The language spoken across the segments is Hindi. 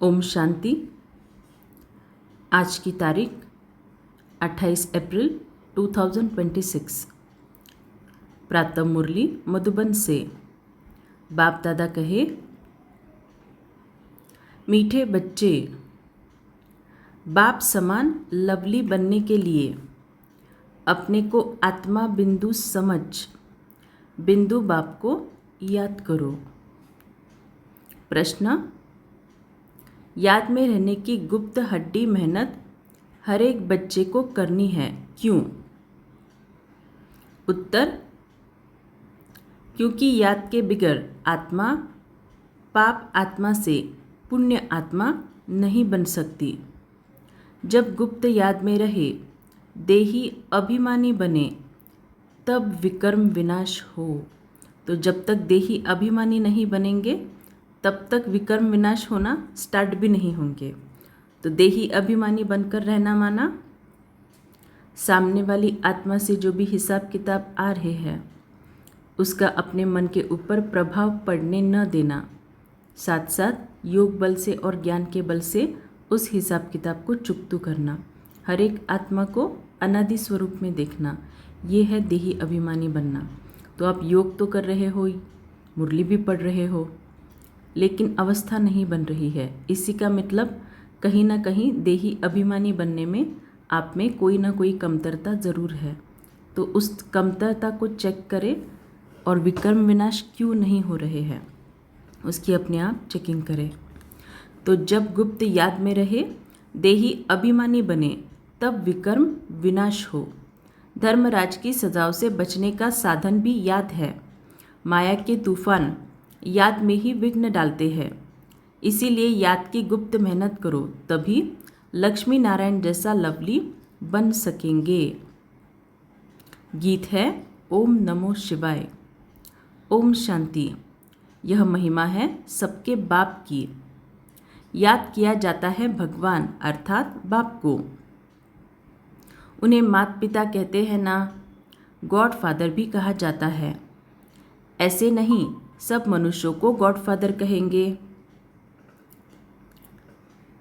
ओम शांति। आज की तारीख 28 अप्रैल 2026। प्रातः मुरली मधुबन से। बाप दादा कहे, मीठे बच्चे, बाप समान लवली बनने के लिए अपने को आत्मा बिंदु समझ बिंदु बाप को याद करो। प्रश्न, याद में रहने की गुप्त हड्डी मेहनत हर एक बच्चे को करनी है, क्यों? उत्तर, क्योंकि याद के बिगर आत्मा पाप आत्मा से पुण्य आत्मा नहीं बन सकती। जब गुप्त याद में रहे, देही अभिमानी बने, तब विकर्म विनाश हो। तो जब तक देही अभिमानी नहीं बनेंगे तब तक विकर्म विनाश होना स्टार्ट भी नहीं होंगे। तो देही अभिमानी बनकर रहना माना सामने वाली आत्मा से जो भी हिसाब किताब आ रहे हैं उसका अपने मन के ऊपर प्रभाव पड़ने न देना, साथ साथ योग बल से और ज्ञान के बल से उस हिसाब किताब को चुकतू करना, हर एक आत्मा को अनादि स्वरूप में देखना, ये है देही अभिमानी बनना। तो आप योग तो कर रहे हो, मुरली भी पढ़ रहे हो, लेकिन अवस्था नहीं बन रही है। इसी का मतलब कहीं ना कहीं देही अभिमानी बनने में आप में कोई ना कोई कमतरता ज़रूर है। तो उस कमतरता को चेक करें और विकर्म विनाश क्यों नहीं हो रहे हैं उसकी अपने आप चेकिंग करें। तो जब गुप्त याद में रहे, देही अभिमानी बने, तब विकर्म विनाश हो। धर्मराज की सजाओं से बचने का साधन भी याद है। माया के तूफान याद में ही विघ्न डालते हैं, इसीलिए याद की गुप्त मेहनत करो, तभी लक्ष्मी नारायण जैसा लवली बन सकेंगे। गीत है ओम नमो शिवाय। ओम शांति। यह महिमा है सबके बाप की। याद किया जाता है भगवान अर्थात बाप को। उन्हें माता पिता कहते हैं ना, गॉड फादर भी कहा जाता है। ऐसे नहीं सब मनुष्यों को गॉड फादर कहेंगे।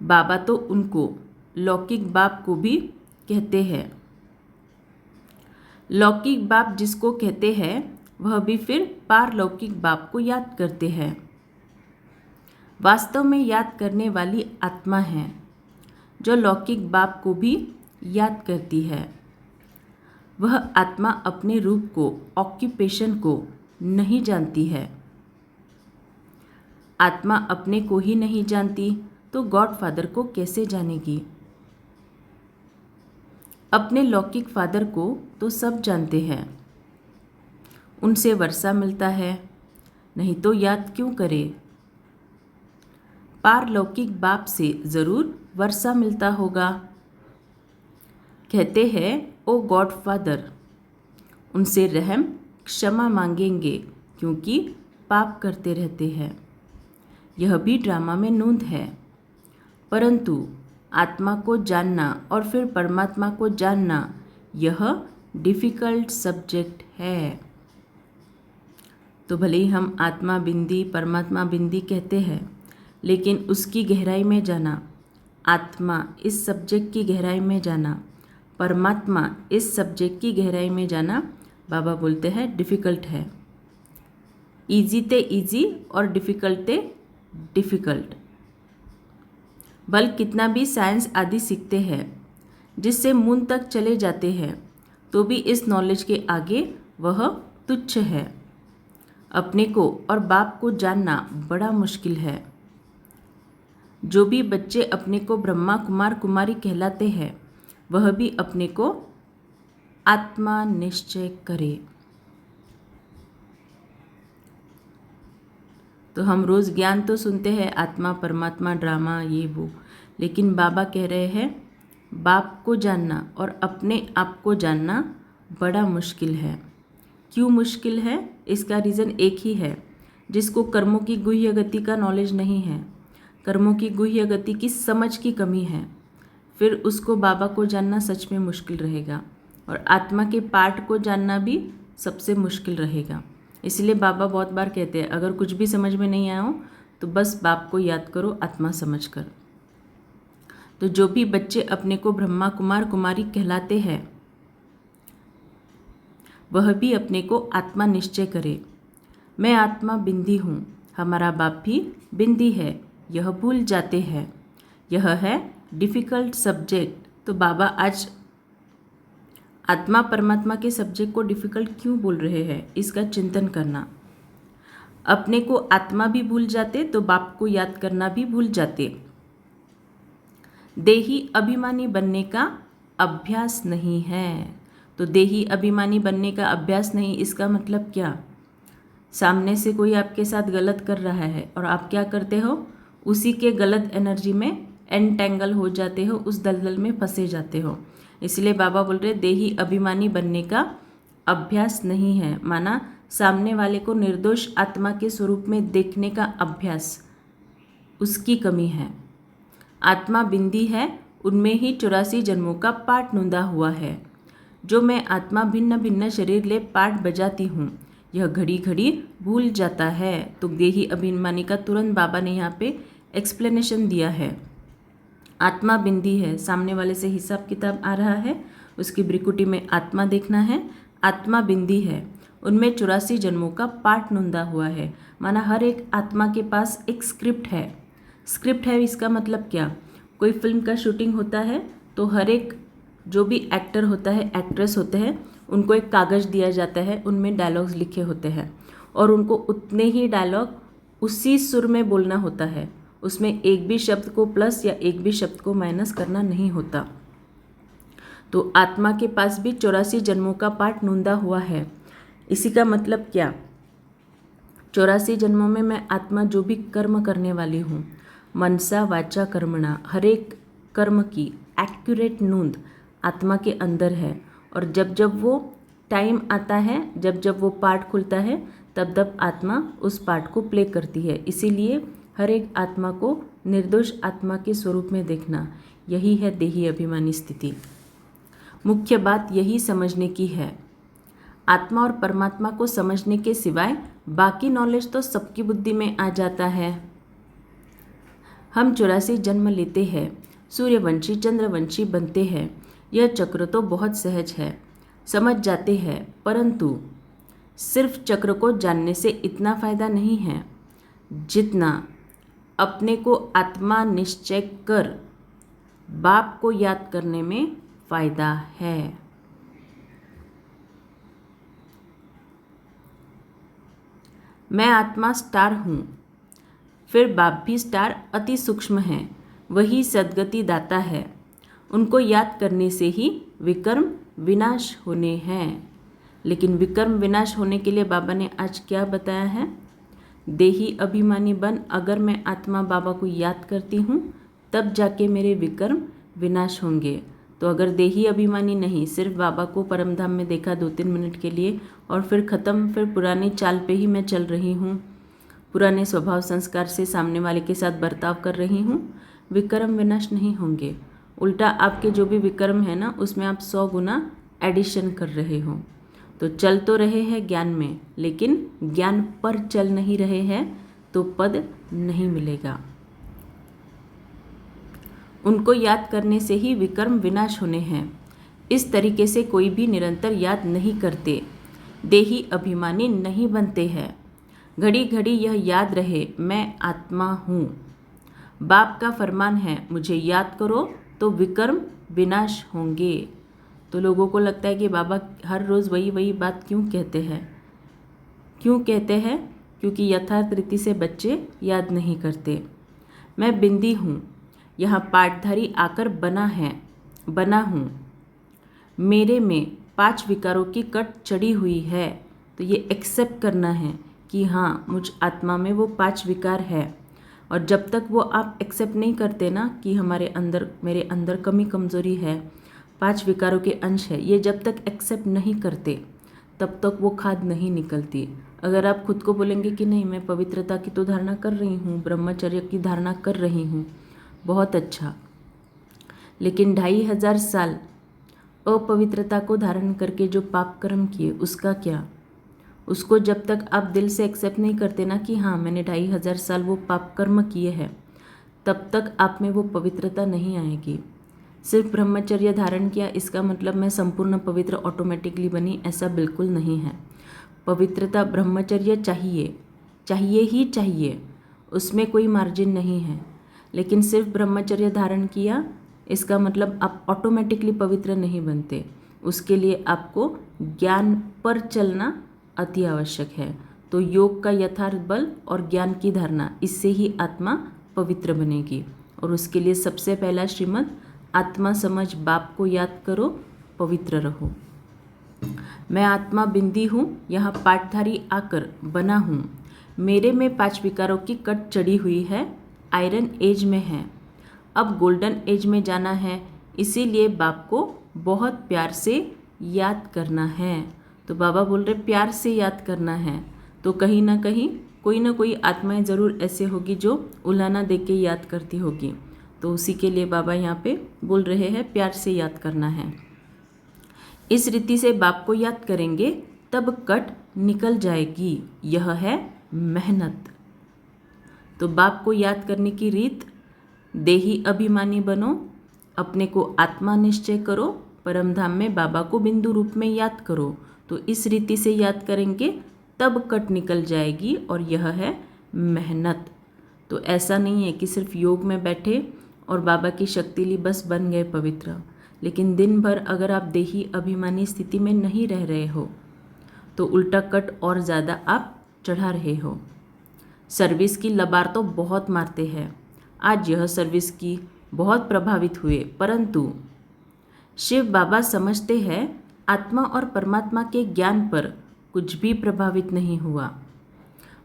बाबा तो उनको लौकिक बाप को भी कहते हैं। लौकिक बाप जिसको कहते हैं वह भी फिर पारलौकिक बाप को याद करते हैं। वास्तव में याद करने वाली आत्मा है जो लौकिक बाप को भी याद करती है। वह आत्मा अपने रूप को, ऑक्यूपेशन को नहीं जानती है। आत्मा अपने को ही नहीं जानती तो गॉड फादर को कैसे जानेगी? अपने लौकिक फादर को तो सब जानते हैं, उनसे वर्षा मिलता है, नहीं तो याद क्यों करे? पारलौकिक बाप से ज़रूर वर्षा मिलता होगा। कहते हैं ओ गॉड फादर, उनसे रहम क्षमा मांगेंगे क्योंकि पाप करते रहते हैं। यह भी ड्रामा में नूंद है, परंतु आत्मा को जानना और फिर परमात्मा को जानना यह डिफ़िकल्ट सब्जेक्ट है। तो भले ही हम आत्मा बिंदी परमात्मा बिंदी कहते हैं, लेकिन उसकी गहराई में जाना, आत्मा इस सब्जेक्ट की गहराई में जाना, परमात्मा इस सब्जेक्ट की गहराई में जाना, बाबा बोलते हैं डिफ़िकल्ट है। ईजी ते ईजी और डिफ़िकल्ट ते डिफ़िकल्ट। बल कितना भी साइंस आदि सीखते हैं, जिससे मून तक चले जाते हैं, तो भी इस नॉलेज के आगे वह तुच्छ है। अपने को और बाप को जानना बड़ा मुश्किल है। जो भी बच्चे अपने को ब्रह्मा कुमार कुमारी कहलाते हैं, वह भी अपने को आत्मा निश्चय करे। तो हम रोज़ ज्ञान तो सुनते हैं, आत्मा परमात्मा ड्रामा ये वो, लेकिन बाबा कह रहे हैं बाप को जानना और अपने आप को जानना बड़ा मुश्किल है। क्यों मुश्किल है? इसका रीज़न एक ही है, जिसको कर्मों की गुह्य गति का नॉलेज नहीं है, कर्मों की गुह्य गति की समझ की कमी है, फिर उसको बाबा को जानना सच में मुश्किल रहेगा और आत्मा के पार्ट को जानना भी सबसे मुश्किल रहेगा। इसलिए बाबा बहुत बार कहते हैं अगर कुछ भी समझ में नहीं आया हो तो बस बाप को याद करो आत्मा समझकर। तो जो भी बच्चे अपने को ब्रह्मा कुमार कुमारी कहलाते हैं वह भी अपने को आत्मा निश्चय करे। मैं आत्मा बिंदी हूँ, हमारा बाप भी बिंदी है, यह भूल जाते हैं। यह है डिफ़िकल्ट सब्जेक्ट। तो बाबा आज आत्मा परमात्मा के सब्जेक्ट को डिफ़िकल्ट क्यों बोल रहे हैं, इसका चिंतन करना। अपने को आत्मा भी भूल जाते तो बाप को याद करना भी भूल जाते। देही अभिमानी बनने का अभ्यास नहीं है। तो देही अभिमानी बनने का अभ्यास नहीं, इसका मतलब क्या? सामने से कोई आपके साथ गलत कर रहा है और आप क्या करते हो, उसी के गलत एनर्जी में एंटेंगल हो जाते हो, उस दलदल में फंसे जाते हो। इसलिए बाबा बोल रहे देही अभिमानी बनने का अभ्यास नहीं है, माना सामने वाले को निर्दोष आत्मा के स्वरूप में देखने का अभ्यास, उसकी कमी है। आत्मा बिंदी है, उनमें ही 84 जन्मों का पाठ नोंदा हुआ है। जो मैं आत्मा भिन्न भिन्न शरीर ले पाठ बजाती हूँ, यह घड़ी घड़ी भूल जाता है। तो देही अभिमानी का तुरंत बाबा ने यहाँ पे एक्सप्लेनेशन दिया है। आत्मा बिंदी है, सामने वाले से हिसाब किताब आ रहा है, उसकी ब्रिकुटी में आत्मा देखना है। आत्मा बिंदी है, उनमें 84 जन्मों का पाठ नोंदा हुआ है, माना हर एक आत्मा के पास एक स्क्रिप्ट है। स्क्रिप्ट है इसका मतलब क्या? कोई फिल्म का शूटिंग होता है तो हर एक जो भी एक्टर होता है, एक्ट्रेस होते हैं, उनको एक कागज़ दिया जाता है, उनमें डायलॉग्स लिखे होते हैं और उनको उतने ही डायलॉग उसी सुर में बोलना होता है। उसमें एक भी शब्द को प्लस या एक भी शब्द को माइनस करना नहीं होता। तो आत्मा के पास भी 84 जन्मों का पाठ नोंदा हुआ है। इसी का मतलब क्या? 84 जन्मों में मैं आत्मा जो भी कर्म करने वाली हूँ, मनसा वाचा कर्मणा, हर एक कर्म की एक्यूरेट नोंद आत्मा के अंदर है। और जब जब वो टाइम आता है, जब जब वो पार्ट खुलता है, तब तब आत्मा उस पार्ट को प्ले करती है। इसीलिए हर एक आत्मा को निर्दोष आत्मा के स्वरूप में देखना, यही है देही अभिमानी स्थिति। मुख्य बात यही समझने की है। आत्मा और परमात्मा को समझने के सिवाय बाकी नॉलेज तो सबकी बुद्धि में आ जाता है। हम 84 जन्म लेते हैं, सूर्यवंशी चंद्रवंशी बनते हैं, यह चक्र तो बहुत सहज है, समझ जाते हैं। परंतु सिर्फ चक्र को जानने से इतना फायदा नहीं है जितना अपने को आत्मा निश्चय कर बाप को याद करने में फायदा है। मैं आत्मा स्टार हूँ, फिर बाप भी स्टार अति सूक्ष्म हैं, वही सद्गति दाता है। उनको याद करने से ही विकर्म विनाश होने हैं। लेकिन विकर्म विनाश होने के लिए बाबा ने आज क्या बताया है? देही अभिमानी बन अगर मैं आत्मा बाबा को याद करती हूँ तब जाके मेरे विकर्म विनाश होंगे। तो अगर देही अभिमानी नहीं, सिर्फ बाबा को परमधाम में देखा 2-3 मिनट के लिए और फिर ख़त्म, फिर पुरानी चाल पे ही मैं चल रही हूँ, पुराने स्वभाव संस्कार से सामने वाले के साथ बर्ताव कर रही हूँ, विकर्म विनाश नहीं होंगे। उल्टा आपके जो भी विकर्म है ना, उसमें आप 100 गुना एडिशन कर रहे हो। तो चल तो रहे हैं ज्ञान में, लेकिन ज्ञान पर चल नहीं रहे हैं तो पद नहीं मिलेगा। उनको याद करने से ही विकर्म विनाश होने हैं। इस तरीके से कोई भी निरंतर याद नहीं करते, देही अभिमानी नहीं बनते हैं। घड़ी घड़ी यह याद रहे मैं आत्मा हूँ। बाप का फरमान है मुझे याद करो तो विकर्म विनाश होंगे। तो लोगों को लगता है कि बाबा हर रोज़ वही वही बात क्यों कहते हैं? क्यों कहते हैं? क्योंकि यथार्थ रीति से बच्चे याद नहीं करते। मैं बिंदी हूँ, यहाँ पाठधारी आकर बना हूँ। मेरे में 5 विकारों की कट चढ़ी हुई है। तो ये एक्सेप्ट करना है कि हाँ, मुझ आत्मा में वो 5 विकार है। और जब तक वो आप एक्सेप्ट नहीं करते ना कि मेरे अंदर कमी कमज़ोरी है, 5 विकारों के अंश है, ये जब तक एक्सेप्ट नहीं करते तब तक वो खाद नहीं निकलती। अगर आप खुद को बोलेंगे कि नहीं, मैं पवित्रता की तो धारणा कर रही हूँ, ब्रह्मचर्य की धारणा कर रही हूँ, बहुत अच्छा, लेकिन 2500 साल अपवित्रता को धारण करके जो पाप कर्म किए उसका क्या? उसको जब तक आप दिल से एक्सेप्ट नहीं करते ना कि हाँ मैंने 2500 साल वो पाप कर्म किए हैं, तब तक आप में वो पवित्रता नहीं आएगी। सिर्फ ब्रह्मचर्य धारण किया इसका मतलब मैं संपूर्ण पवित्र ऑटोमेटिकली बनी, ऐसा बिल्कुल नहीं है। पवित्रता ब्रह्मचर्य चाहिए, चाहिए ही चाहिए, उसमें कोई मार्जिन नहीं है। लेकिन सिर्फ ब्रह्मचर्य धारण किया इसका मतलब आप ऑटोमेटिकली पवित्र नहीं बनते। उसके लिए आपको ज्ञान पर चलना अति आवश्यक है। तो योग का यथार्थ बल और ज्ञान की धारणा, इससे ही आत्मा पवित्र बनेगी। और उसके लिए सबसे पहला श्रीमद् आत्मा समझ बाप को याद करो, पवित्र रहो। मैं आत्मा बिंदी हूँ, यहाँ पाठधारी आकर बना हूँ। मेरे में 5 विकारों की कट चढ़ी हुई है, आयरन एज में है, अब गोल्डन एज में जाना है, इसीलिए बाप को बहुत प्यार से याद करना है। तो बाबा बोल रहे प्यार से याद करना है। तो कहीं ना कोई आत्माएं ज़रूर ऐसे होगी जो उलाना दे के याद करती होगी। तो उसी के लिए बाबा यहाँ पे बोल रहे हैं प्यार से याद करना है। इस रीति से बाप को याद करेंगे तब कट निकल जाएगी, यह है मेहनत। तो बाप को याद करने की रीत, देही अभिमानी बनो, अपने को आत्मा निश्चय करो, परमधाम में बाबा को बिंदु रूप में याद करो। तो इस रीति से याद करेंगे तब कट निकल जाएगी, और यह है मेहनत। तो ऐसा नहीं है कि सिर्फ योग में बैठे और बाबा की शक्ति ली बस बन गए पवित्र। लेकिन दिन भर अगर आप देही अभिमानी स्थिति में नहीं रह रहे हो तो उल्टा कट और ज़्यादा आप चढ़ा रहे हो। सर्विस की लबार तो बहुत मारते हैं, आज यह सर्विस की बहुत प्रभावित हुए, परंतु शिव बाबा समझते हैं आत्मा और परमात्मा के ज्ञान पर कुछ भी प्रभावित नहीं हुआ।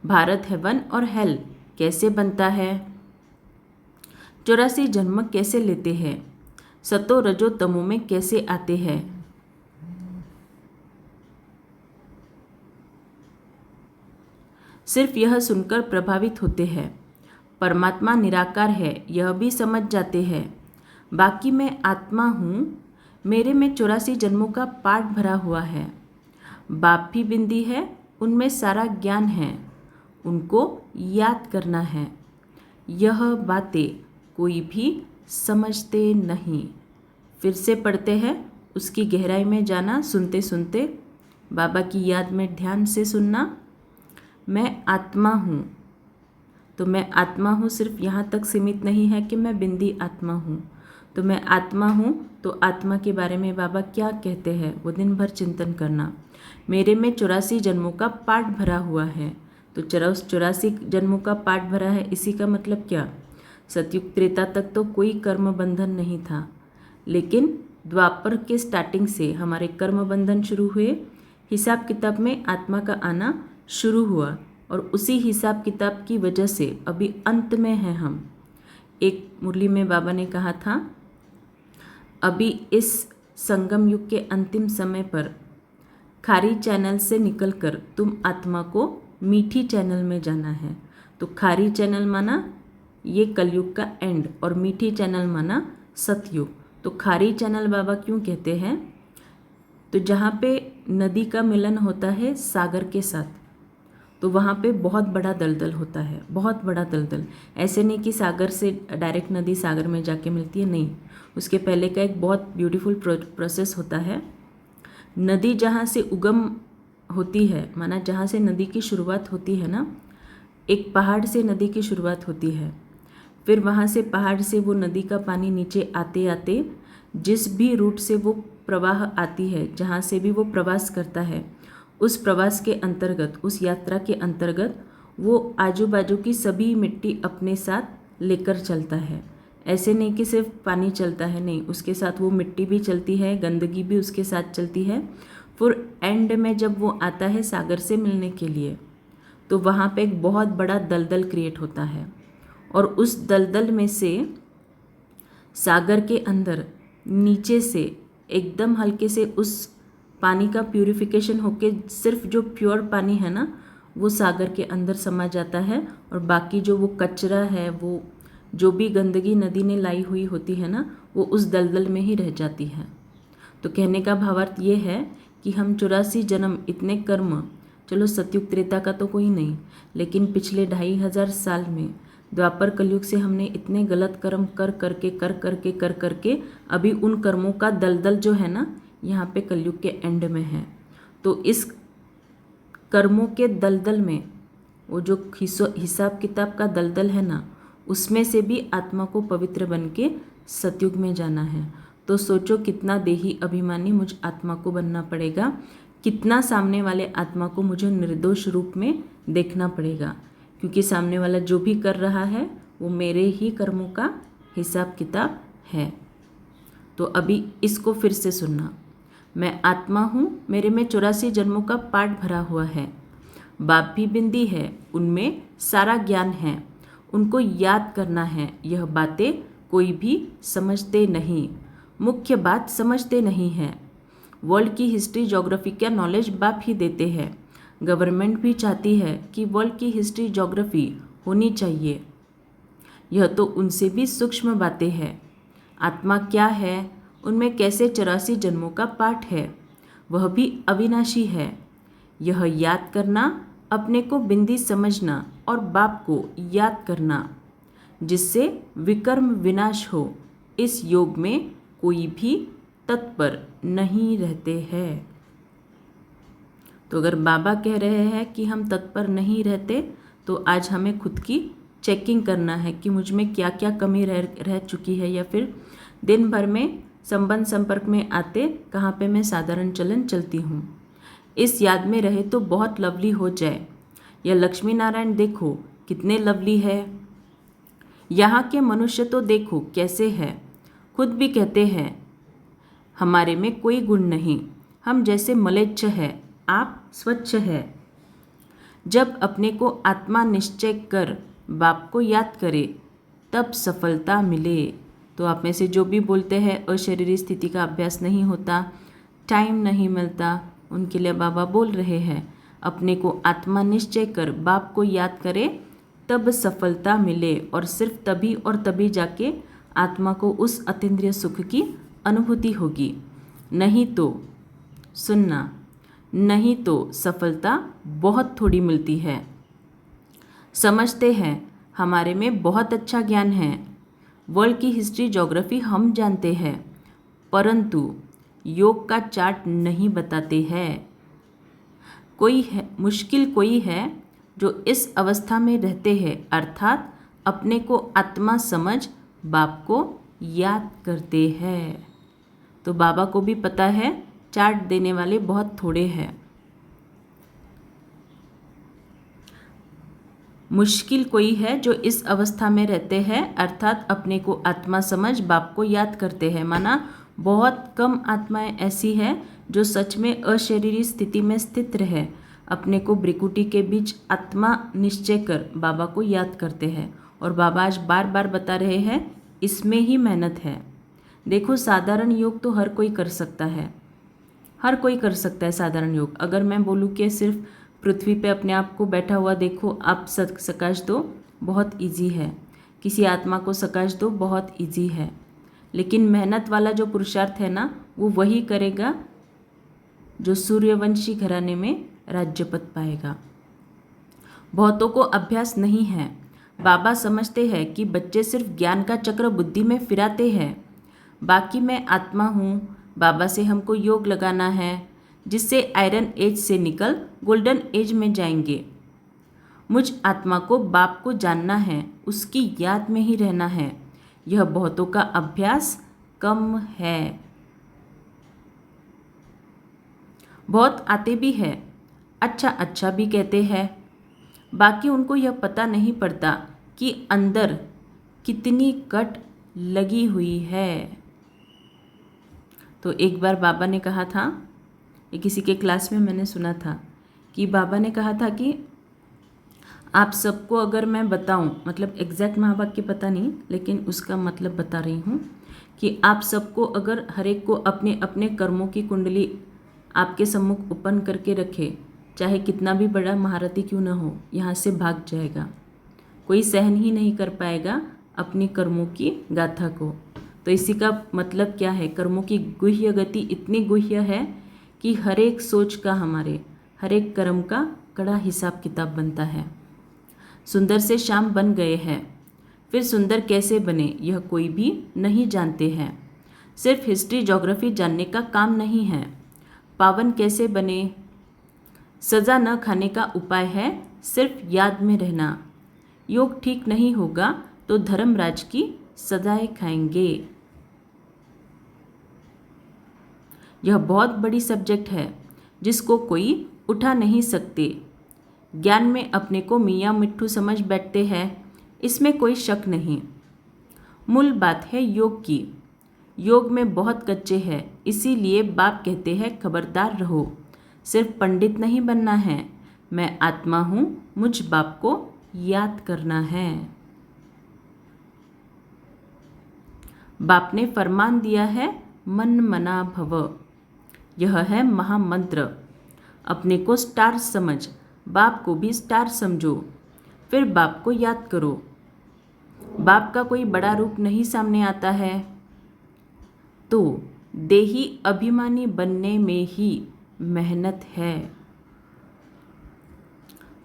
भारत हेवन और हेल कैसे बनता है, 84 जन्म कैसे लेते हैं, सतो रजो तमो में कैसे आते हैं, सिर्फ यह सुनकर प्रभावित होते हैं। परमात्मा निराकार है यह भी समझ जाते हैं। बाकी मैं आत्मा हूँ, मेरे में 84 जन्मों का पाठ भरा हुआ है। बाप भी बिंदी है, उनमें सारा ज्ञान है, उनको याद करना है। यह बातें कोई भी समझते नहीं। फिर से पढ़ते हैं, उसकी गहराई में जाना, सुनते सुनते बाबा की याद में ध्यान से सुनना। मैं आत्मा हूँ, तो मैं आत्मा हूँ सिर्फ यहाँ तक सीमित नहीं है कि मैं बिंदी आत्मा हूँ। तो मैं आत्मा हूँ, तो आत्मा के बारे में बाबा क्या कहते हैं वो दिन भर चिंतन करना। मेरे में 84 जन्मों का पाठ भरा हुआ है। तो 84 जन्मों का पाठ भरा है, इसी का मतलब क्या, सतयुग त्रेता तक तो कोई कर्म बंधन नहीं था, लेकिन द्वापर के स्टार्टिंग से हमारे कर्म बंधन शुरू हुए, हिसाब किताब में आत्मा का आना शुरू हुआ, और उसी हिसाब किताब की वजह से अभी अंत में हैं हम। एक मुरली में बाबा ने कहा था, अभी इस संगम युग के अंतिम समय पर खारी चैनल से निकलकर तुम आत्मा को मीठी चैनल में जाना है। तो खारी चैनल माना ये कलयुग का एंड, और मीठी चैनल माना सतयुग। तो खारी चैनल बाबा क्यों कहते हैं, तो जहाँ पे नदी का मिलन होता है सागर के साथ, तो वहाँ पे बहुत बड़ा दलदल होता है, बहुत बड़ा दलदल। ऐसे नहीं कि सागर से डायरेक्ट नदी सागर में जाके मिलती है, नहीं, उसके पहले का एक बहुत ब्यूटीफुल प्रोसेस होता है। नदी जहाँ से उगम होती है, माना जहाँ से नदी की शुरुआत होती है ना, एक पहाड़ से नदी की शुरुआत होती है, फिर वहाँ से पहाड़ से वो नदी का पानी नीचे आते आते जिस भी रूट से वो प्रवाह आती है, जहाँ से भी वो प्रवास करता है, उस प्रवास के अंतर्गत, उस यात्रा के अंतर्गत वो आजू बाजू की सभी मिट्टी अपने साथ लेकर चलता है। ऐसे नहीं कि सिर्फ पानी चलता है, नहीं, उसके साथ वो मिट्टी भी चलती है, गंदगी भी उसके साथ चलती है। फिर एंड में जब वो आता है सागर से मिलने के लिए, तो वहाँ पे एक बहुत बड़ा दलदल क्रिएट होता है, और उस दलदल में से सागर के अंदर नीचे से एकदम हल्के से उस पानी का प्यूरिफिकेशन होके सिर्फ जो प्योर पानी है ना वो सागर के अंदर समा जाता है, और बाकी जो वो कचरा है, वो जो भी गंदगी नदी ने लाई हुई होती है ना, वो उस दलदल में ही रह जाती है। तो कहने का भावार्थ ये है कि हम 84 जन्म इतने कर्म चलो सतयुग त्रेता का तो कोई नहीं, लेकिन पिछले 2500 साल में द्वापर कलयुग से हमने इतने गलत कर्म कर करके अभी उन कर्मों का दलदल जो है ना यहाँ पे कलयुग के एंड में है। तो इस कर्मों के दलदल में वो जो हिसाब किताब का दलदल है ना, उसमें से भी आत्मा को पवित्र बन के सतयुग में जाना है। तो सोचो कितना देही अभिमानी मुझ आत्मा को बनना पड़ेगा, कितना सामने वाले आत्मा को मुझे निर्दोष रूप में देखना पड़ेगा, क्योंकि सामने वाला जो भी कर रहा है वो मेरे ही कर्मों का हिसाब किताब है। तो अभी इसको फिर से सुनना। मैं आत्मा हूँ, मेरे में 84 जन्मों का पाठ भरा हुआ है। बाप भी बिंदी है, उनमें सारा ज्ञान है, उनको याद करना है। यह बातें कोई भी समझते नहीं, मुख्य बात समझते नहीं है। वर्ल्ड की हिस्ट्री ज्योग्राफी का नॉलेज बाप ही देते हैं। गवर्नमेंट भी चाहती है कि वर्ल्ड की हिस्ट्री ज्योग्राफी होनी चाहिए। यह तो उनसे भी सूक्ष्म बातें हैं। आत्मा क्या है, उनमें कैसे 84 जन्मों का पाठ है, वह भी अविनाशी है। यह याद करना, अपने को बिंदी समझना और बाप को याद करना, जिससे विकर्म विनाश हो, इस योग में कोई भी तत्पर नहीं रहते हैं। तो अगर बाबा कह रहे हैं कि हम तत्पर नहीं रहते, तो आज हमें खुद की चेकिंग करना है कि मुझ में क्या क्या कमी रह चुकी है, या फिर दिन भर में संबंध संपर्क में आते कहाँ पे मैं साधारण चलन चलती हूँ। इस याद में रहे तो बहुत लवली हो जाए। यह लक्ष्मी नारायण देखो कितने लवली है, यहाँ के मनुष्य तो देखो कैसे है। खुद भी कहते हैं हमारे में कोई गुण नहीं, हम जैसे मलेच्छ है, आप स्वच्छ है। जब अपने को आत्मा निश्चय कर बाप को याद करे तब सफलता मिले। तो आप में से जो भी बोलते हैं अशरीरी स्थिति का अभ्यास नहीं होता, टाइम नहीं मिलता, उनके लिए बाबा बोल रहे हैं अपने को आत्मा निश्चय कर बाप को याद करे तब सफलता मिले, और सिर्फ तभी और तभी जाके आत्मा को उस अतीन्द्रिय सुख की अनुभूति होगी। नहीं तो सुनना, नहीं तो सफलता बहुत थोड़ी मिलती है। समझते हैं हमारे में बहुत अच्छा ज्ञान है, वर्ल्ड की हिस्ट्री ज्योग्राफी हम जानते हैं, परंतु योग का चार्ट नहीं बताते हैं। कोई है मुश्किल कोई है जो इस अवस्था में रहते हैं, अर्थात अपने को आत्मा समझ बाप को याद करते हैं। तो बाबा को भी पता है चार्ट देने वाले बहुत थोड़े हैं। मुश्किल कोई है जो इस अवस्था में रहते हैं, अर्थात अपने को आत्मा समझ बाप को याद करते हैं। माना बहुत कम आत्माएं ऐसी हैं जो सच में अशरीरी स्थिति में स्थित रहे, अपने को ब्रिकुटी के बीच आत्मा निश्चय कर बाबा को याद करते हैं। और बाबा आज बार बार बता रहे हैं इसमें ही मेहनत है। देखो साधारण योग तो हर कोई कर सकता है, हर कोई कर सकता है साधारण योग। अगर मैं बोलूँ कि सिर्फ पृथ्वी पे अपने आप को बैठा हुआ देखो, आप सकाश दो, बहुत इजी है। किसी आत्मा को सकाश दो, बहुत इजी है। लेकिन मेहनत वाला जो पुरुषार्थ है ना, वो वही करेगा जो सूर्यवंशी घराने में राज्य पद पाएगा। बहुतों को अभ्यास नहीं है। बाबा समझते हैं कि बच्चे सिर्फ ज्ञान का चक्र बुद्धि में फिराते हैं। बाकी मैं आत्मा हूँ, बाबा से हमको योग लगाना है, जिससे आयरन एज से निकल गोल्डन एज में जाएंगे। मुझ आत्मा को बाप को जानना है, उसकी याद में ही रहना है। यह बहुतों का अभ्यास कम है। बहुत आते भी है, अच्छा अच्छा भी कहते हैं, बाकी उनको यह पता नहीं पड़ता कि अंदर कितनी कट लगी हुई है। तो एक बार बाबा ने कहा था, ये किसी के क्लास में मैंने सुना था कि बाबा ने कहा था कि आप सबको अगर मैं बताऊं, मतलब एग्जैक्ट महावाक्य पता नहीं, लेकिन उसका मतलब बता रही हूँ कि आप सबको अगर हर एक को अपने अपने कर्मों की कुंडली आपके सम्मुख ओपन करके रखे, चाहे कितना भी बड़ा महारथी क्यों ना हो, यहाँ से भाग जाएगा। कोई सहन ही नहीं कर पाएगा अपनी कर्मों की गाथा को। तो इसी का मतलब क्या है, कर्मों की गुह्य गति इतनी गुह्य है कि हर एक सोच का, हमारे हर एक कर्म का कड़ा हिसाब किताब बनता है। सुंदर से श्याम बन गए हैं, फिर सुंदर कैसे बने यह कोई भी नहीं जानते हैं। सिर्फ हिस्ट्री ज्योग्राफी जानने का काम नहीं है। पावन कैसे बने, सज़ा न खाने का उपाय है सिर्फ याद में रहना। योग ठीक नहीं होगा तो धर्मराज की सजाएं खाएंगे। यह बहुत बड़ी सब्जेक्ट है जिसको कोई उठा नहीं सकते। ज्ञान में अपने को मियाँ मिट्ठू समझ बैठते हैं, इसमें कोई शक नहीं। मूल बात है योग की। योग में बहुत कच्चे हैं, इसीलिए बाप कहते हैं खबरदार रहो। सिर्फ पंडित नहीं बनना है, मैं आत्मा हूँ, मुझ बाप को याद करना है। बाप ने फरमान दिया है मन मना भव, यह है महामंत्र। अपने को स्टार समझ, बाप को भी स्टार समझो, फिर बाप को याद करो। बाप का कोई बड़ा रूप नहीं सामने आता है, तो देही अभिमानी बनने में ही मेहनत है।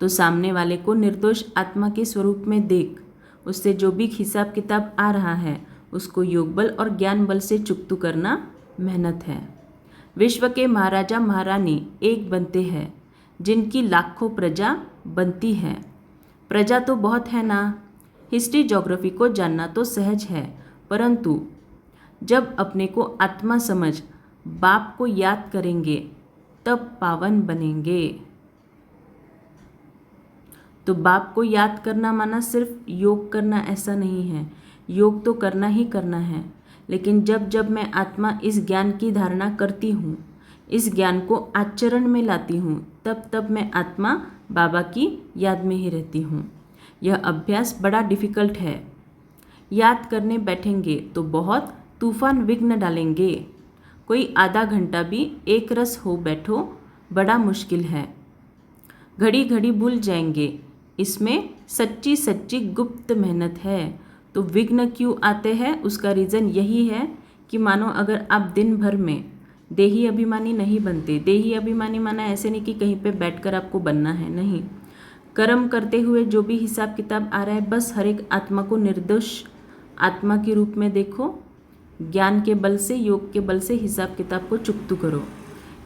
तो सामने वाले को निर्दोष आत्मा के स्वरूप में देख, उससे जो भी हिसाब किताब आ रहा है उसको योग बल और ज्ञान बल से चुकतू करना मेहनत है। विश्व के महाराजा महारानी एक बनते हैं जिनकी लाखों प्रजा बनती है। प्रजा तो बहुत है ना। हिस्ट्री ज्योग्राफी को जानना तो सहज है, परंतु जब अपने को आत्मा समझ बाप को याद करेंगे तब पावन बनेंगे। तो बाप को याद करना माना सिर्फ योग करना ऐसा नहीं है। योग तो करना ही करना है, लेकिन जब जब मैं आत्मा इस ज्ञान की धारणा करती हूँ, इस ज्ञान को आचरण में लाती हूँ, तब तब मैं आत्मा बाबा की याद में ही रहती हूँ। यह अभ्यास बड़ा डिफ़िकल्ट है। याद करने बैठेंगे तो बहुत तूफान विघ्न डालेंगे। कोई आधा घंटा भी एक रस हो बैठो बड़ा मुश्किल है। घड़ी घड़ी भूल जाएंगे। इसमें सच्ची सच्ची गुप्त मेहनत है। तो विघ्न क्यों आते हैं, उसका रीज़न यही है कि मानो अगर आप दिन भर में देही अभिमानी नहीं बनते। देही अभिमानी माना ऐसे नहीं कि कहीं पे बैठकर आपको बनना है, नहीं। कर्म करते हुए जो भी हिसाब किताब आ रहा है, बस हर एक आत्मा को निर्दोष आत्मा के रूप में देखो। ज्ञान के बल से, योग के बल से हिसाब किताब को चुकतू करो।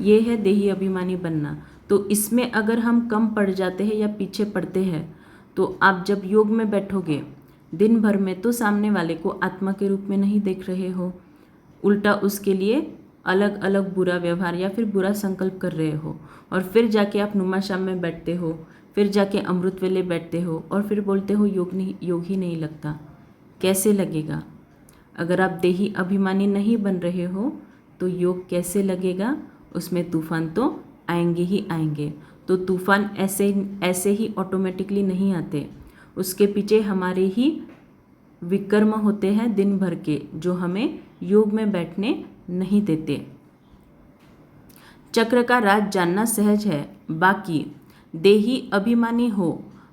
ये है देही अभिमानी बनना। तो इसमें अगर हम कम पड़ जाते हैं या पीछे पड़ते हैं, तो आप जब योग में बैठोगे दिन भर में तो सामने वाले को आत्मा के रूप में नहीं देख रहे हो, उल्टा उसके लिए अलग अलग बुरा व्यवहार या फिर बुरा संकल्प कर रहे हो। और फिर जाके आप नुमा शाम में बैठते हो, फिर जाके अमृत वेले बैठते हो और फिर बोलते हो योग ही नहीं लगता। कैसे लगेगा? अगर आप देही अभिमानी नहीं बन रहे हो तो योग कैसे लगेगा? उसमें तूफान तो आएंगे ही आएंगे। तो तूफान ऐसे ही ऑटोमेटिकली नहीं आते, उसके पीछे हमारे ही विकर्म होते हैं दिन भर के, जो हमें योग में बैठने नहीं देते। चक्र का राज जानना सहज है, बाकी देही अभिमानी हो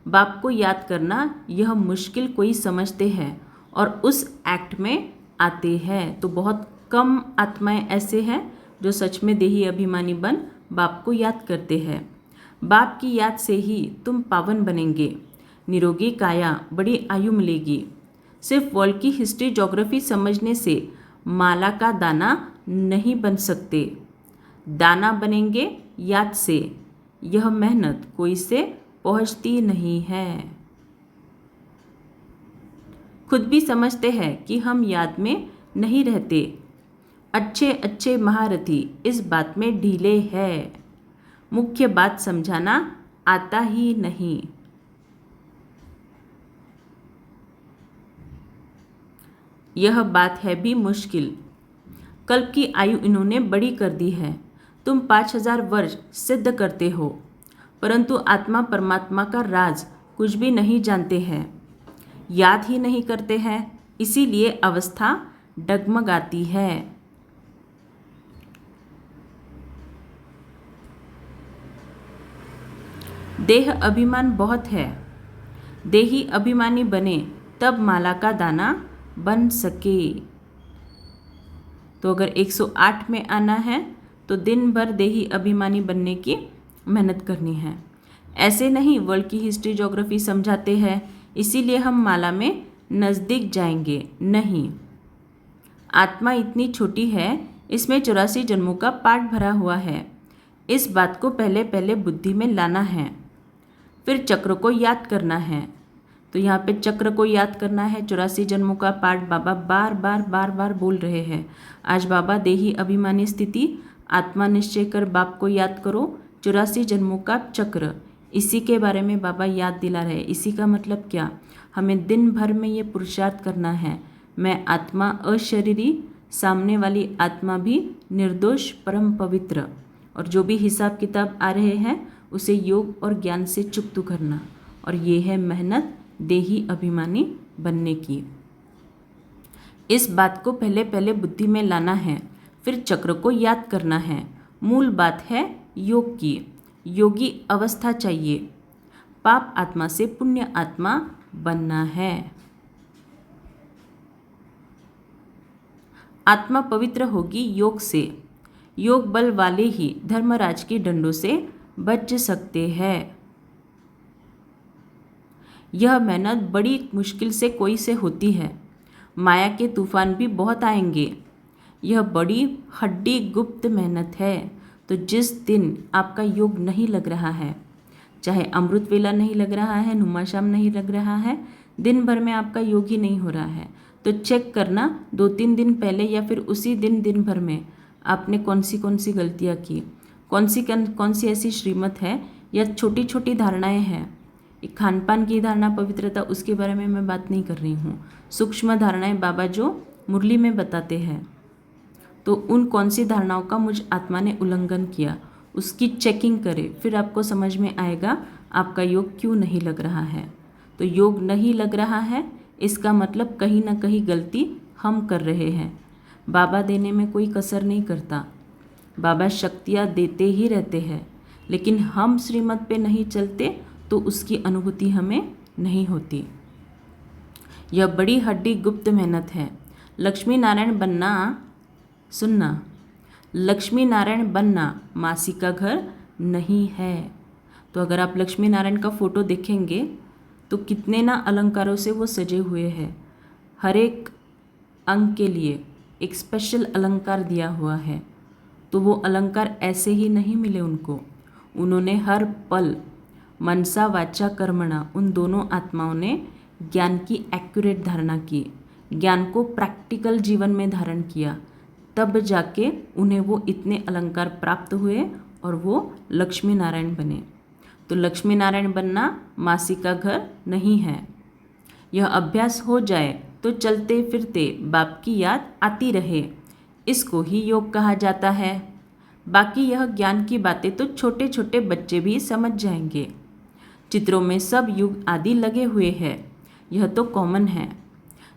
बाप को याद करना यह मुश्किल कोई समझते हैं और उस एक्ट में आते हैं। तो बहुत कम आत्माएं ऐसे हैं जो सच में देही अभिमानी बन बाप को याद करते हैं। बाप की याद से ही तुम पावन बनेंगे, निरोगी काया, बड़ी आयु मिलेगी। सिर्फ वर्ल्ड की हिस्ट्री ज्योग्राफी समझने से माला का दाना नहीं बन सकते। दाना बनेंगे याद से। यह मेहनत कोई से पहुंचती नहीं है। खुद भी समझते हैं कि हम याद में नहीं रहते। अच्छे अच्छे महारथी इस बात में ढीले हैं। मुख्य बात समझाना आता ही नहीं। यह बात है भी मुश्किल। कल्प की आयु इन्होंने बड़ी कर दी है। तुम 5000 वर्ष सिद्ध करते हो, परंतु आत्मा परमात्मा का राज कुछ भी नहीं जानते हैं, याद ही नहीं करते हैं, इसीलिए अवस्था डगमगाती है। देह अभिमान बहुत है। देही अभिमानी बने तब माला का दाना बन सके। तो अगर 108 में आना है तो दिन भर देही अभिमानी बनने की मेहनत करनी है। ऐसे नहीं वर्ल्ड की हिस्ट्री ज्योग्राफी समझाते हैं इसीलिए हम माला में नज़दीक जाएंगे, नहीं। आत्मा इतनी छोटी है, इसमें 84 जन्मों का पाठ भरा हुआ है। इस बात को पहले पहले बुद्धि में लाना है, फिर चक्र को याद करना है। तो यहाँ पे चक्र को याद करना है, 84 जन्मों का पाठ बाबा बार बार बार बार बोल रहे हैं। आज बाबा देही अभिमानी स्थिति, आत्मा निश्चय कर बाप को याद करो, 84 जन्मों का चक्र, इसी के बारे में बाबा याद दिला रहे। इसी का मतलब क्या, हमें दिन भर में ये पुरुषार्थ करना है, मैं आत्मा अशरीरी, सामने वाली आत्मा भी निर्दोष परम पवित्र, और जो भी हिसाब किताब आ रहे हैं उसे योग और ज्ञान से चुकता करना। और ये है मेहनत देही अभिमानी बनने की। इस बात को पहले पहले बुद्धि में लाना है, फिर चक्र को याद करना है। मूल बात है योग की, योगी अवस्था चाहिए। पाप आत्मा से पुण्य आत्मा बनना है। आत्मा पवित्र होगी योग से। योग बल वाले ही धर्मराज की डंडों से बच सकते हैं। यह मेहनत बड़ी मुश्किल से कोई से होती है, माया के तूफान भी बहुत आएंगे। यह बड़ी हड्डी गुप्त मेहनत है। तो जिस दिन आपका योग नहीं लग रहा है, चाहे अमृत वेला नहीं लग रहा है, नुमाशाम नहीं लग रहा है, दिन भर में आपका योग ही नहीं हो रहा है, तो चेक करना 2-3 दिन पहले या फिर उसी दिन दिन भर में आपने कौन सी गलतियाँ की, कौन सी ऐसी श्रीमत है या छोटी छोटी धारणाएं हैं। खान पान की धारणा, पवित्रता, उसके बारे में मैं बात नहीं कर रही हूँ। सूक्ष्म धारणाएं बाबा जो मुरली में बताते हैं, तो उन कौन सी धारणाओं का मुझ आत्मा ने उल्लंघन किया, उसकी चेकिंग करें, फिर आपको समझ में आएगा आपका योग क्यों नहीं लग रहा है। तो योग नहीं लग रहा है, इसका मतलब कहीं ना कहीं गलती हम कर रहे हैं। बाबा देने में कोई कसर नहीं करता, बाबा शक्तियाँ देते ही रहते हैं, लेकिन हम श्रीमत पे नहीं चलते तो उसकी अनुभूति हमें नहीं होती। यह बड़ी हड्डी गुप्त मेहनत है। लक्ष्मी नारायण बनना, सुनना, लक्ष्मी नारायण बनना मासी का घर नहीं है। तो अगर आप लक्ष्मी नारायण का फोटो देखेंगे तो कितने ना अलंकारों से वो सजे हुए हैं। हर एक अंग के लिए एक स्पेशल अलंकार दिया हुआ है। तो वो अलंकार ऐसे ही नहीं मिले उनको, उन्होंने हर पल मनसा वाचा कर्मणा, उन दोनों आत्माओं ने ज्ञान की एक्यूरेट धारणा की, ज्ञान को प्रैक्टिकल जीवन में धारण किया, तब जाके उन्हें वो इतने अलंकार प्राप्त हुए और वो लक्ष्मी नारायण बने। तो लक्ष्मी नारायण बनना मासी का घर नहीं है। यह अभ्यास हो जाए तो चलते फिरते बाप की याद आती रहे, इसको ही योग कहा जाता है। बाकी यह ज्ञान की बातें तो छोटे छोटे बच्चे भी समझ जाएंगे। चित्रों में सब युग आदि लगे हुए हैं, यह तो कॉमन है।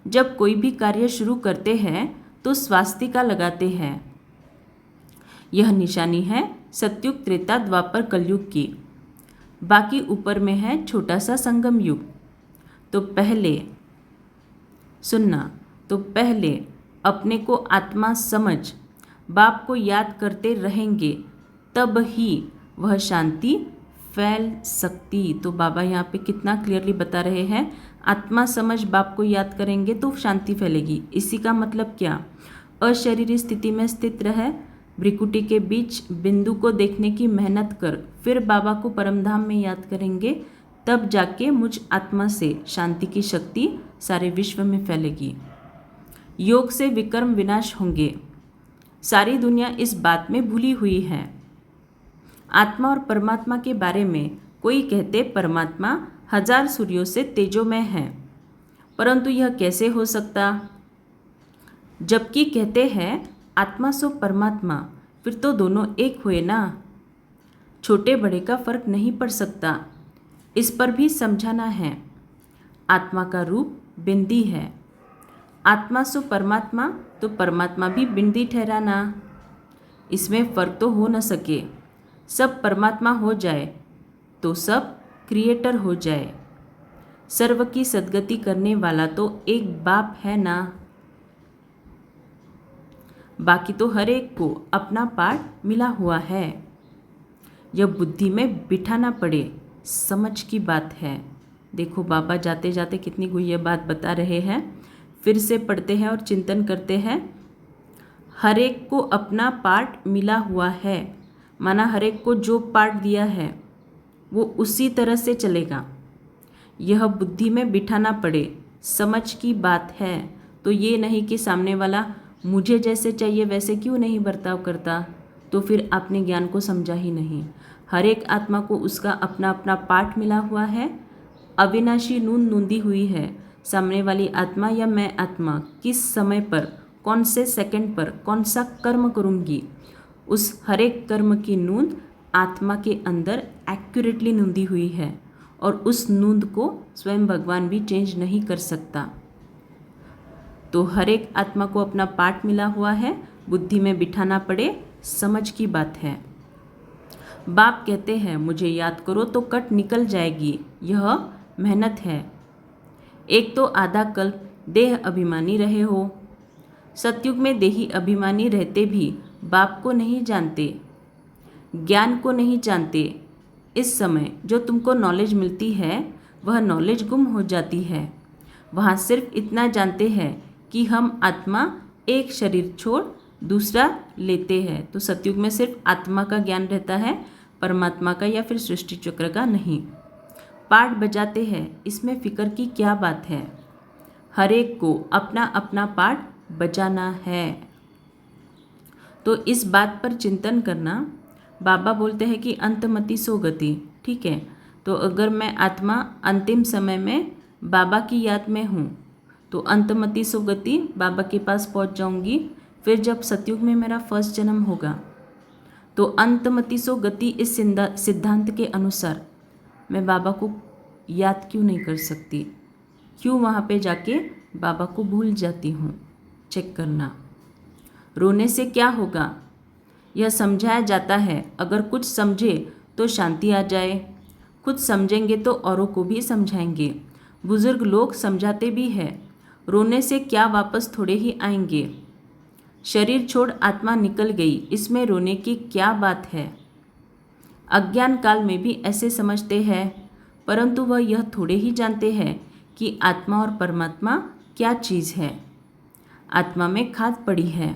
जब कोई भी कार्य शुरू करते हैं तो स्वास्तिका लगाते हैं। यह निशानी है सतयुग, त्रेता, द्वापर, कलयुग की। बाकी ऊपर में है छोटा सा संगम युग। तो पहले सुनना, तो पहले अपने को आत्मा समझ बाप को याद करते रहेंगे, तब ही वह शांति फैल सकती। तो बाबा यहाँ पे कितना क्लियरली बता रहे हैं, आत्मा समझ बाप को याद करेंगे तो शांति फैलेगी। इसी का मतलब क्या, अशरीरी स्थिति में स्थित रहे, भ्रिकुटी के बीच बिंदु को देखने की मेहनत कर, फिर बाबा को परमधाम में याद करेंगे, तब जाके मुझ आत्मा से शांति की शक्ति सारे विश्व में फैलेगी। योग से विकर्म विनाश होंगे। सारी दुनिया इस बात में भूली हुई है। आत्मा और परमात्मा के बारे में कोई कहते परमात्मा 1000 सूर्यों से तेजोमय है, परंतु यह कैसे हो सकता, जबकि कहते हैं आत्मा सो परमात्मा, फिर तो दोनों एक हुए ना। छोटे बड़े का फर्क नहीं पड़ सकता, इस पर भी समझाना है। आत्मा का रूप बिंदी है, आत्मा सो परमात्मा, तो परमात्मा भी बिंदी ठहराना। इसमें फर्क तो हो न सके। सब परमात्मा हो जाए तो सब क्रिएटर हो जाए। सर्व की सद्गति करने वाला तो एक बाप है ना, बाकी तो हर एक को अपना पार्ट मिला हुआ है। यह बुद्धि में बिठाना पड़े, समझ की बात है। देखो बाबा जाते जाते कितनी गुह्य बात बता रहे हैं। फिर से पढ़ते हैं और चिंतन करते हैं। हर एक को अपना पार्ट मिला हुआ है, माना हर एक को जो पार्ट दिया है वो उसी तरह से चलेगा। यह बुद्धि में बिठाना पड़े, समझ की बात है। तो ये नहीं कि सामने वाला मुझे जैसे चाहिए वैसे क्यों नहीं बर्ताव करता, तो फिर आपने ज्ञान को समझा ही नहीं। हर एक आत्मा को उसका अपना अपना पार्ट मिला हुआ है, अविनाशी नूंद नूंदी हुई है। सामने वाली आत्मा या मैं आत्मा किस समय पर, कौन से सेकंड पर कौन सा कर्म करूँगी, उस हर एक कर्म की नूंद आत्मा के अंदर एक्यूरेटली नूंदी हुई है, और उस नूंद को स्वयं भगवान भी चेंज नहीं कर सकता। तो हर एक आत्मा को अपना पार्ट मिला हुआ है, बुद्धि में बिठाना पड़े, समझ की बात है। बाप कहते हैं मुझे याद करो तो कट निकल जाएगी, यह मेहनत है। एक तो आधा कल्प देह अभिमानी रहे हो। सतयुग में देही अभिमानी रहते भी बाप को नहीं जानते, ज्ञान को नहीं जानते। इस समय जो तुमको नॉलेज मिलती है वह नॉलेज गुम हो जाती है। वहाँ सिर्फ इतना जानते हैं कि हम आत्मा एक शरीर छोड़ दूसरा लेते हैं। तो सतयुग में सिर्फ आत्मा का ज्ञान रहता है, परमात्मा का या फिर सृष्टि चक्र का नहीं। पार्ट बजाते हैं, इसमें फिक्र की क्या बात है। हर एक को अपना अपना पार्ट बजाना है। तो इस बात पर चिंतन करना। बाबा बोलते हैं कि अंतमति सो गति, ठीक है। तो अगर मैं आत्मा अंतिम समय में बाबा की याद में हूँ तो अंतमति सो गति, बाबा के पास पहुँच जाऊँगी। फिर जब सतयुग में मेरा फर्स्ट जन्म होगा तो अंतमति सो गति, इस सिद्धांत के अनुसार मैं बाबा को याद क्यों नहीं कर सकती, क्यों वहाँ पे जाके बाबा को भूल जाती हूँ। चेक करना। रोने से क्या होगा, यह समझाया जाता है। अगर कुछ समझे तो शांति आ जाए, खुद समझेंगे तो औरों को भी समझाएंगे। बुजुर्ग लोग समझाते भी हैं, रोने से क्या वापस थोड़े ही आएंगे। शरीर छोड़ आत्मा निकल गई, इसमें रोने की क्या बात है। अज्ञान काल में भी ऐसे समझते हैं, परंतु वह यह थोड़े ही जानते हैं कि आत्मा और परमात्मा क्या चीज़ है। आत्मा में खाद पड़ी है,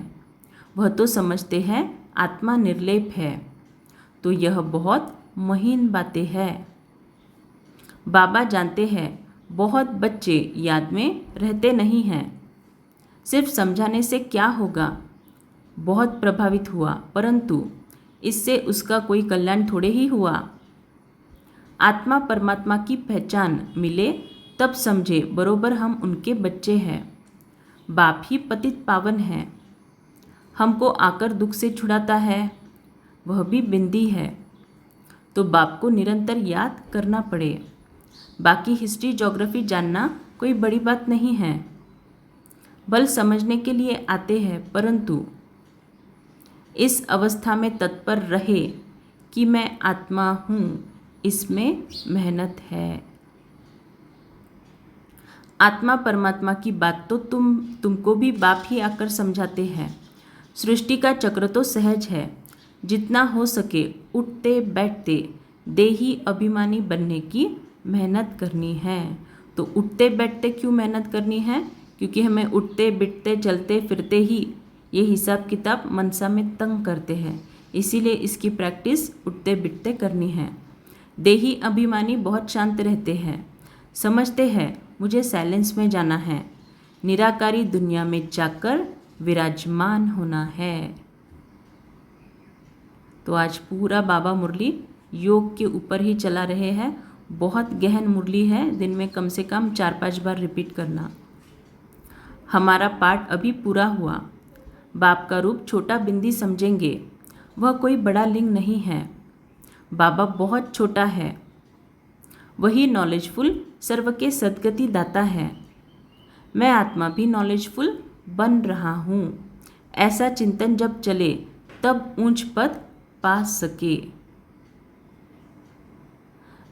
वह तो समझते हैं आत्मा निर्लेप है। तो यह बहुत महीन बातें हैं। बाबा जानते हैं बहुत बच्चे याद में रहते नहीं हैं। सिर्फ समझाने से क्या होगा, बहुत प्रभावित हुआ, परंतु इससे उसका कोई कल्याण थोड़े ही हुआ। आत्मा परमात्मा की पहचान मिले तब समझे बरोबर हम उनके बच्चे हैं। बाप ही पतित पावन है, हमको आकर दुख से छुड़ाता है, वह भी बिंदी है। तो बाप को निरंतर याद करना पड़े। बाकी हिस्ट्री ज्योग्राफी जानना कोई बड़ी बात नहीं है, बल समझने के लिए आते हैं, परंतु इस अवस्था में तत्पर रहे कि मैं आत्मा हूँ, इसमें मेहनत है। आत्मा परमात्मा की बात तो तुमको भी बाप ही आकर समझाते हैं। सृष्टि का चक्र तो सहज है, जितना हो सके उठते बैठते देही अभिमानी बनने की मेहनत करनी है। तो उठते बैठते क्यों मेहनत करनी है, क्योंकि हमें उठते बैठते चलते फिरते ही ये हिसाब किताब मनसा में तंग करते हैं, इसीलिए इसकी प्रैक्टिस उठते बैठते करनी है। देही अभिमानी बहुत शांत रहते हैं, समझते हैं मुझे साइलेंस में जाना है, निराकारी दुनिया में जाकर विराजमान होना है। तो आज पूरा बाबा मुरली योग के ऊपर ही चला रहे हैं। बहुत गहन मुरली है, दिन में कम से कम 4-5 बार रिपीट करना। हमारा पाठ अभी पूरा हुआ। बाप का रूप छोटा बिंदी समझेंगे, वह कोई बड़ा लिंग नहीं है। बाबा बहुत छोटा है, वही नॉलेजफुल सर्व के सद्गति दाता है। मैं आत्मा भी नॉलेजफुल बन रहा हूँ। ऐसा चिंतन जब चले तब ऊंच पद पा सके।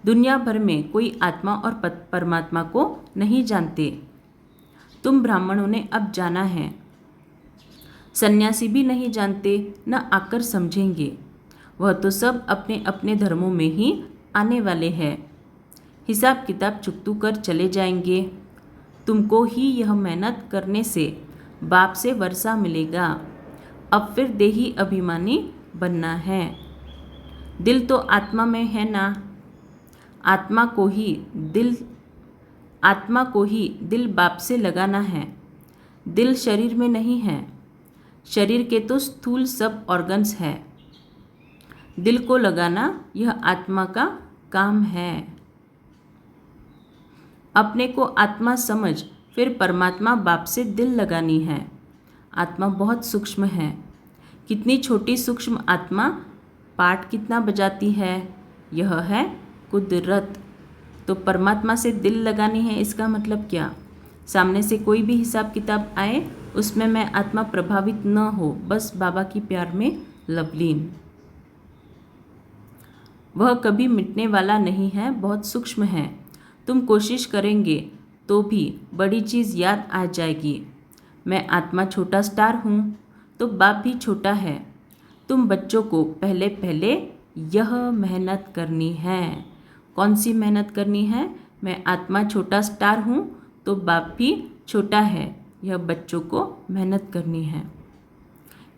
दुनिया भर में कोई आत्मा और परमात्मा को नहीं जानते। तुम ब्राह्मणों ने अब जाना है, सन्यासी भी नहीं जानते, न आकर समझेंगे। वह तो सब अपने अपने धर्मों में ही आने वाले हैं। हिसाब किताब चुकतू कर चले जाएंगे। तुमको ही यह मेहनत करने से बाप से वर्षा मिलेगा। अब फिर देही अभिमानी बनना है। दिल तो आत्मा में है ना। आत्मा को ही दिल बाप से लगाना है। दिल शरीर में नहीं है। शरीर के तो स्थूल सब ऑर्गन्स है। दिल को लगाना यह आत्मा का काम है। अपने को आत्मा समझ फिर परमात्मा बाप से दिल लगानी है। आत्मा बहुत सूक्ष्म है। कितनी छोटी सूक्ष्म आत्मा पाठ कितना बजाती है। यह है कुदरत। तो परमात्मा से दिल लगानी है, इसका मतलब क्या? सामने से कोई भी हिसाब किताब आए उसमें मैं आत्मा प्रभावित न हो, बस बाबा की प्यार में लवलीन। वह कभी मिटने वाला नहीं है, बहुत सूक्ष्म है। तुम कोशिश करेंगे तो भी बड़ी चीज़ याद आ जाएगी। मैं आत्मा छोटा स्टार हूँ तो बाप भी छोटा है। तुम बच्चों को पहले पहले यह मेहनत करनी है। कौन सी मेहनत करनी है? मैं आत्मा छोटा स्टार हूँ तो बाप भी छोटा है। यह बच्चों को मेहनत करनी है।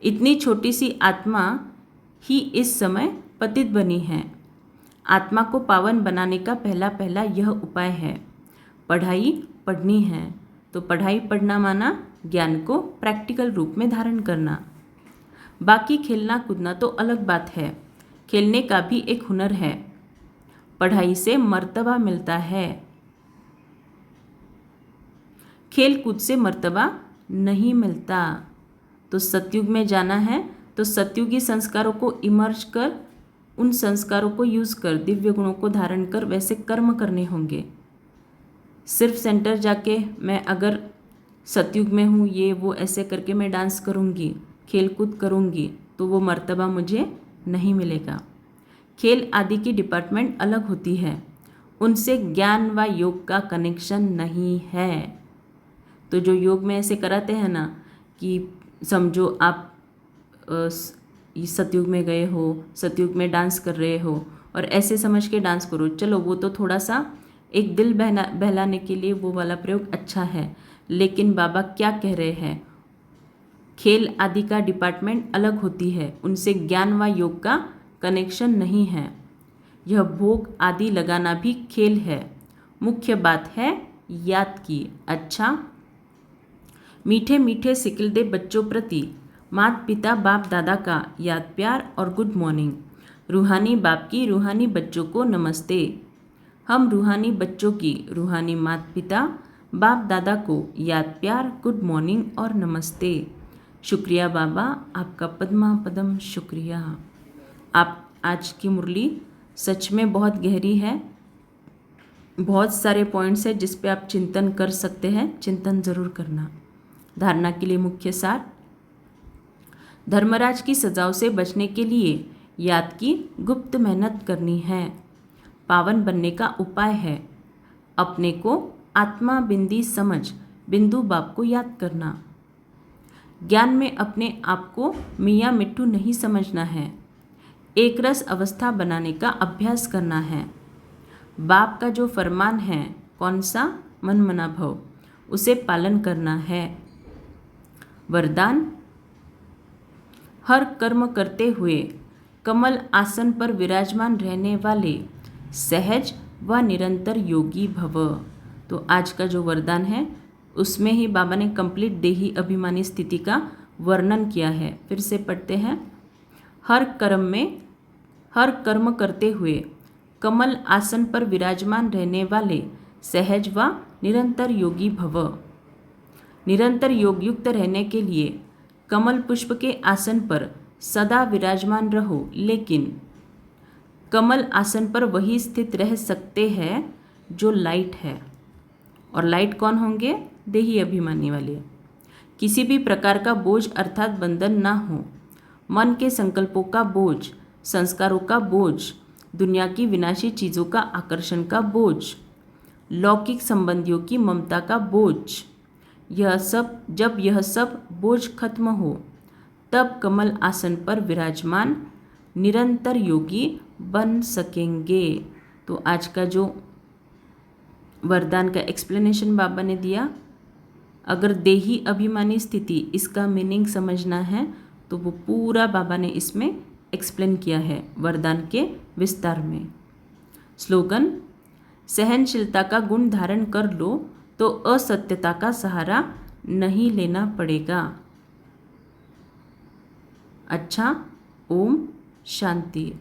इतनी छोटी सी आत्मा ही इस समय पतित बनी है। आत्मा को पावन बनाने का पहला यह उपाय है। पढ़ाई पढ़नी है तो पढ़ाई पढ़ना माना ज्ञान को प्रैक्टिकल रूप में धारण करना। बाकी खेलना कूदना तो अलग बात है। खेलने का भी एक हुनर है। पढ़ाई से मर्तबा मिलता है। खेल कूद से मर्तबा नहीं मिलता। तो सतयुग में जाना है तो सतयुगी संस्कारों को इमर्ज कर, उन संस्कारों को यूज़ कर, दिव्य गुणों को धारण कर वैसे कर्म करने होंगे। सिर्फ सेंटर जाके मैं अगर सतयुग में हूँ ये वो ऐसे करके मैं डांस करूँगी, खेल कूद करूँगी तो वो मर्तबा मुझे नहीं मिलेगा। खेल आदि की डिपार्टमेंट अलग होती है, उनसे ज्ञान व योग का कनेक्शन नहीं है। तो जो योग में ऐसे कराते हैं ना कि समझो आप सतयुग में गए हो, सतयुग में डांस कर रहे हो और ऐसे समझ के डांस करो, चलो वो तो थोड़ा सा एक दिल बहलाने के लिए वो वाला प्रयोग अच्छा है। लेकिन बाबा क्या कह रहे हैं? खेल आदि का डिपार्टमेंट अलग होती है, उनसे ज्ञान व योग का कनेक्शन नहीं है। यह भोग आदि लगाना भी खेल है। मुख्य बात है याद की। अच्छा, मीठे मीठे सिकिलदे बच्चों प्रति माता पिता बाप दादा का याद प्यार और गुड मॉर्निंग। रूहानी बाप की रूहानी बच्चों को नमस्ते। हम रूहानी बच्चों की रूहानी माता पिता बाप दादा को याद प्यार, गुड मॉर्निंग और नमस्ते। शुक्रिया बाबा, आपका पद्मा पदम शुक्रिया। आप आज की मुरली सच में बहुत गहरी है। बहुत सारे पॉइंट्स हैं जिस पे आप चिंतन कर सकते हैं, चिंतन ज़रूर करना। धारणा के लिए मुख्य सार: धर्मराज की सजाओं से बचने के लिए याद की गुप्त मेहनत करनी है। पावन बनने का उपाय है अपने को आत्मा बिंदी समझ बिंदु बाप को याद करना। ज्ञान में अपने आप को मियाँ मिट्टू नहीं समझना है। एक रस अवस्था बनाने का अभ्यास करना है। बाप का जो फरमान है, कौन सा? मन मना भव, उसे पालन करना है। वरदान: हर कर्म करते हुए कमल आसन पर विराजमान रहने वाले सहज व निरंतर योगी भव। तो आज का जो वरदान है उसमें ही बाबा ने कंप्लीट देही अभिमानी स्थिति का वर्णन किया है। फिर से पढ़ते हैं। हर कर्म करते हुए कमल आसन पर विराजमान रहने वाले सहज व निरंतर योगी भव। निरंतर योग युक्त रहने के लिए कमल पुष्प के आसन पर सदा विराजमान रहो, लेकिन कमल आसन पर वही स्थित रह सकते हैं जो लाइट है। और लाइट कौन होंगे? देही अभिमानी वाले। किसी भी प्रकार का बोझ अर्थात बंधन ना हो। मन के संकल्पों का बोझ, संस्कारों का बोझ, दुनिया की विनाशी चीज़ों का आकर्षण का बोझ, लौकिक संबंधियों की ममता का बोझ, जब यह सब बोझ खत्म हो तब कमल आसन पर विराजमान निरंतर योगी बन सकेंगे। तो आज का जो वरदान का एक्सप्लेनेशन बाबा ने दिया, अगर देही अभिमानी स्थिति इसका मीनिंग समझना है तो वो पूरा बाबा ने इसमें एक्सप्लेन किया है वरदान के विस्तार में। स्लोगन, सहनशीलता का गुण धारण कर लो तो असत्यता का सहारा नहीं लेना पड़ेगा। अच्छा, ओम शांति।